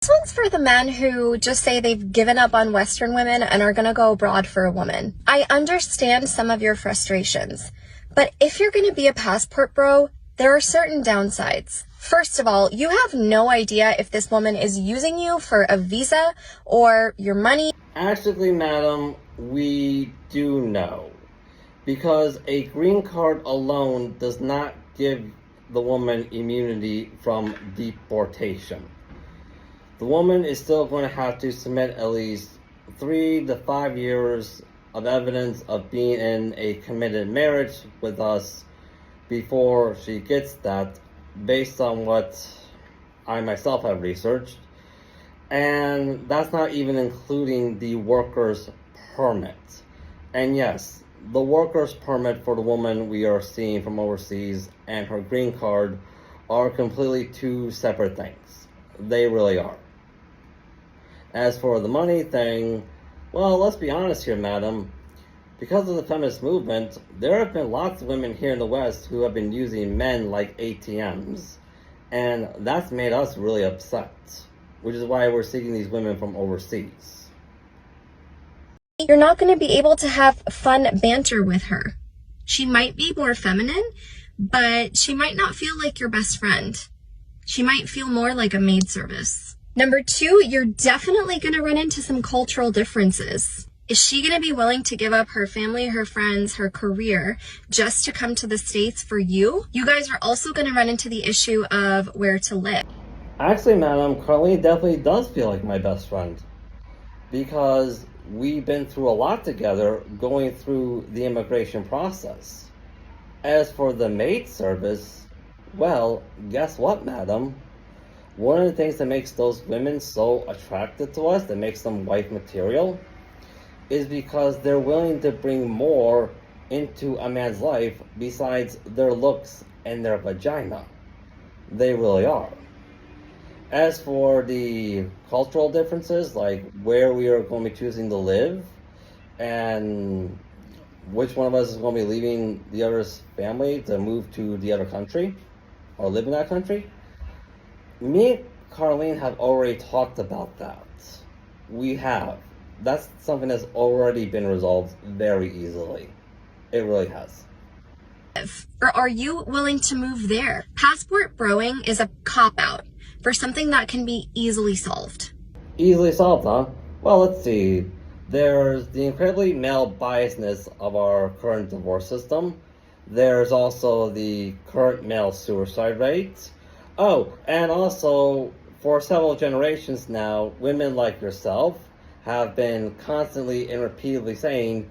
This one's for the men who just say they've given up on Western women and are gonna go abroad for a woman. I understand some of your frustrations, but if you're gonna be a passport bro, there are certain downsides. First of all, you have no idea if this woman is using you for a visa or your money. Actually, madam, we do know. Because a green card alone does not give the woman immunity from deportation. The woman is still going to have to submit at least 3 to 5 years of evidence of being in a committed marriage with us before she gets that, based on what I myself have researched. And that's not even including the worker's permit. And yes, the worker's permit for the woman we are seeing from overseas and her green card are completely two separate things. They really are. As for the money thing, well, let's be honest here, madam. Because of the feminist movement, there have been lots of women here in the West who have been using men like ATMs. And that's made us really upset, which is why we're seeking these women from overseas. You're not going to be able to have fun banter with her. She might be more feminine, but she might not feel like your best friend. She might feel more like a maid service. Number 2, you're definitely going to run into some cultural differences. Is she going to be willing to give up her family, her friends, her career just to come to the States for you? You guys are also going to run into the issue of where to live. Actually, madam, Carlene definitely does feel like my best friend. Because we've been through a lot together going through the immigration process. As for the maid service, well, guess what, madam? One of the things that makes those women so attracted to us, that makes them wife material, is because they're willing to bring more into a man's life besides their looks and their vagina. They really are. As for the cultural differences, like where we are going to be choosing to live and which one of us is going to be leaving the other's family to move to the other country or live in that country, me and Carlene have already talked about that. We have. That's something that's already been resolved very easily. It really has. Or are you willing to move there? Passport broing is a cop-out for something that can be easily solved. Easily solved, huh? Well, let's see. There's the incredibly male biasness of our current divorce system. There's also the current male suicide rate. Oh, and also, for several generations now, women like yourself have been constantly and repeatedly saying,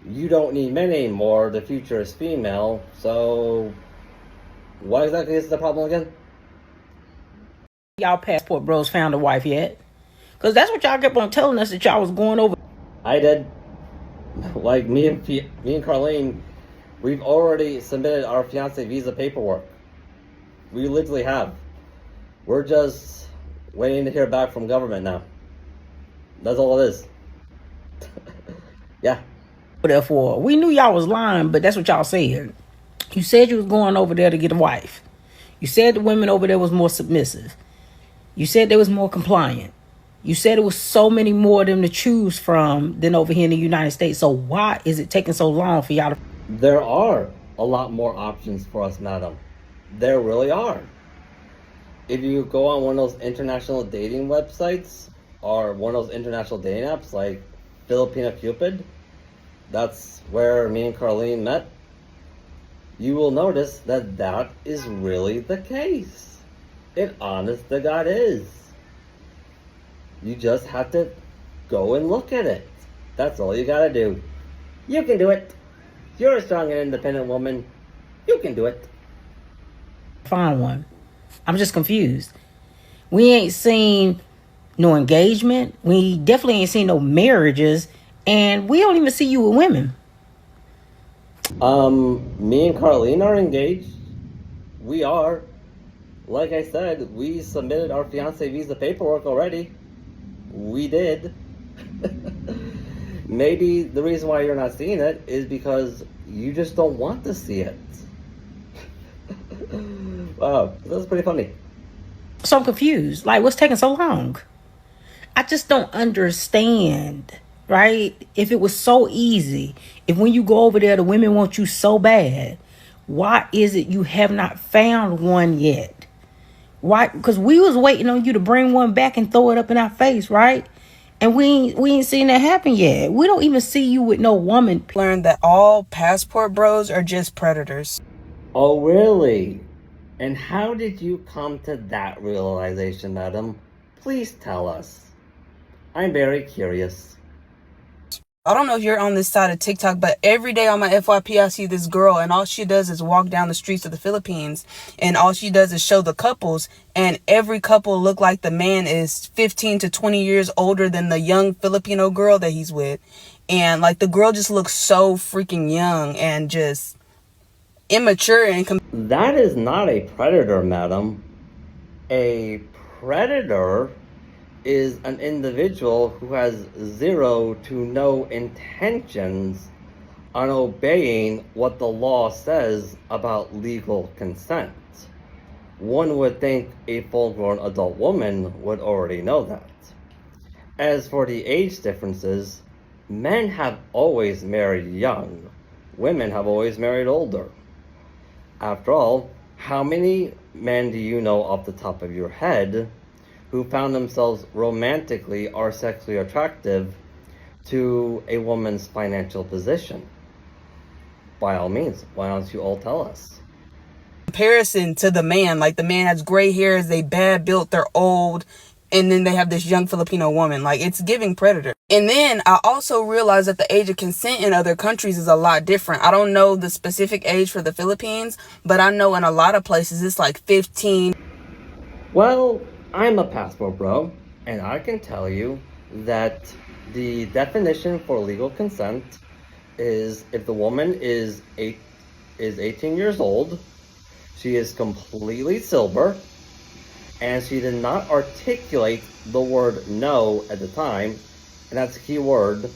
you don't need men anymore, the future is female. So, what exactly is the problem again? Y'all passport bros found a wife yet? Because that's what y'all kept on telling us, that y'all was going over. I did. Like me and Carlene, we've already submitted our fiancé visa paperwork. We literally have. We're just waiting to hear back from government now. That's all it is. Yeah. Therefore, we knew y'all was lying, but that's what y'all said. You said you was going over there to get a wife. You said the women over there was more submissive. You said they was more compliant. You said it was so many more of them to choose from than over here in the United States. So why is it taking so long for y'all to... There are a lot more options for us, madam. There really are. If you go on one of those international dating websites or one of those international dating apps like Filipino Cupid, that's where me and Carlene met, you will notice that that is really the case. It honest to God is. You just have to go and look at it. That's all you gotta do. You can do it. You're a strong and independent woman. You can do it. Find one. I'm just confused. We ain't seen no engagement. We definitely ain't seen no marriages. And we don't even see you with women. Me and Carlene are engaged. We are. Like I said, we submitted our fiancé visa paperwork already. We did. Maybe the reason why you're not seeing it is because you just don't want to see it. Wow, that's pretty funny. So I'm confused. Like, what's taking so long? I just don't understand, right? If it was so easy, if when you go over there, the women want you so bad, why is it you have not found one yet? Why? Because we was waiting on you to bring one back and throw it up in our face, right? And we ain't seen that happen yet. We don't even see you with no woman. Learned that all passport bros are just predators. Oh, really? And how did you come to that realization, madam? Please tell us. I'm very curious. I don't know if you're on this side of TikTok, but every day on my FYP, I see this girl, and all she does is walk down the streets of the Philippines, and all she does is show the couples, and every couple look like the man is 15 to 20 years older than the young Filipino girl that he's with. And like the girl just looks so freaking young and just immature and That is not a predator, madam. A predator is an individual who has zero to no intentions on obeying what the law says about legal consent. One would think a full-grown adult woman would already know that. As for the age differences, men have always married young. Women have always married older. After all, how many men do you know off the top of your head who found themselves romantically or sexually attractive to a woman's financial position? By all means, why don't you all tell us? comparison to the man. Like the man has gray hairs, they bad built, they're old, and then they have this young Filipino woman. Like it's giving predator. And then I also realized that the age of consent in other countries is a lot different. I don't know the specific age for the Philippines, but I know in a lot of places it's like 15. Well, I'm a passport bro, and I can tell you that the definition for legal consent is if the woman is 18 years old, she is completely sober, and she did not articulate the word no at the time, and that's a key word,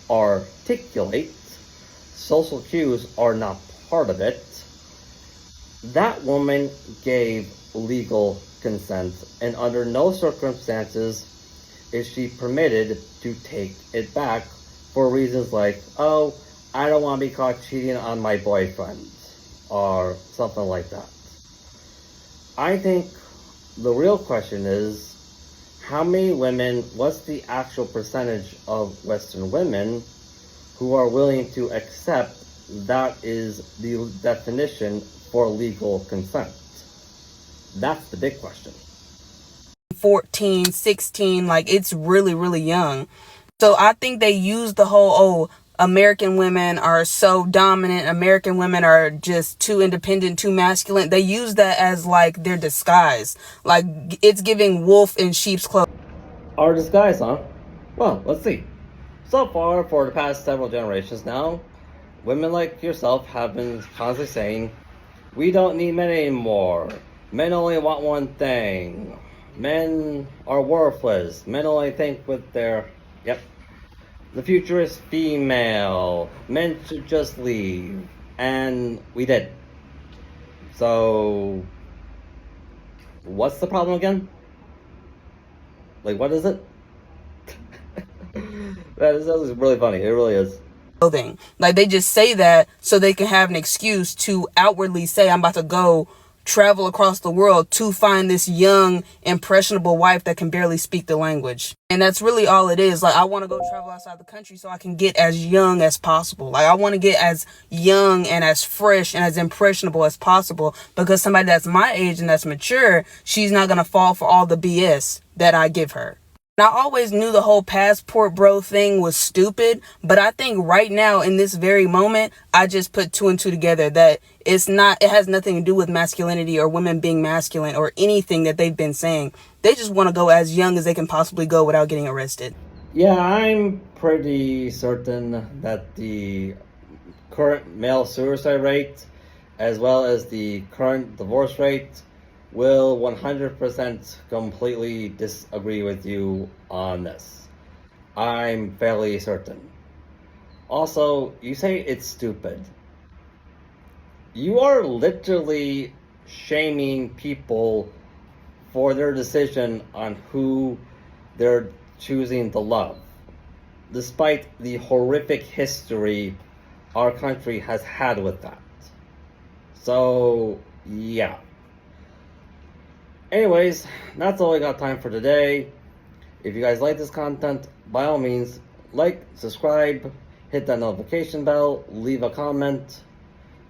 articulate. Social cues are not part of it. That woman gave legal consent, and under no circumstances is she permitted to take it back for reasons like, oh, I don't want to be caught cheating on my boyfriend, or something like that. I think the real question is, how many women, what's the actual percentage of Western women who are willing to accept that is the definition for legal consent? That's the big question. 14, 16, like it's really, really young. So I think they use the whole, American women are so dominant, American women are just too independent, too masculine. They use that as like their disguise. Like it's giving wolf in sheep's clothing. Our disguise, huh? Well, let's see. So far, for the past several generations now, women like yourself have been constantly saying, we don't need men anymore. Men only want one thing. Men are worthless. Men only think with their... Yep. The future is female. Men should just leave. And we did. So... what's the problem again? Like, what is it? That is really funny. It really is. Like they just say that so they can have an excuse to outwardly say, I'm about to go travel across the world to find this young, impressionable wife that can barely speak the language. And that's really all it is. Like, I want to go travel outside the country so I can get as young as possible. Like, I want to get as young and as fresh and as impressionable as possible, because somebody that's my age and that's mature, she's not going to fall for all the BS that I give her. And I always knew the whole passport bro thing was stupid, but I think right now in this very moment, I just put two and two together that it has nothing to do with masculinity or women being masculine or anything that they've been saying. They just want to go as young as they can possibly go without getting arrested. Yeah, I'm pretty certain that the current male suicide rate, as well as the current divorce rate, will 100% completely disagree with you on this. I'm fairly certain. Also, you say it's stupid. You are literally shaming people for their decision on who they're choosing to love, despite the horrific history our country has had with that. So, yeah. Anyways, that's all I got time for today. If you guys like this content, by all means, like, subscribe, hit that notification bell, leave a comment.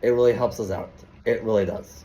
It really helps us out. It really does.